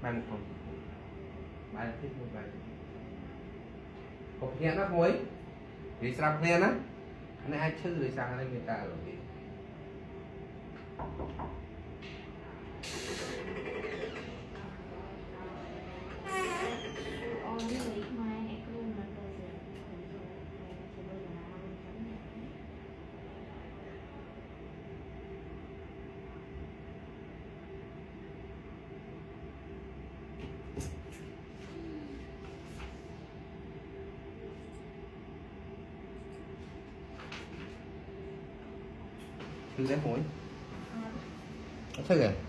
bàn không bàn thích một bài cục nhẹ nó muối vì sao nghe nó anh ai chứ rồi sao anh người ta rồi từ đấy muối. Thế kìa.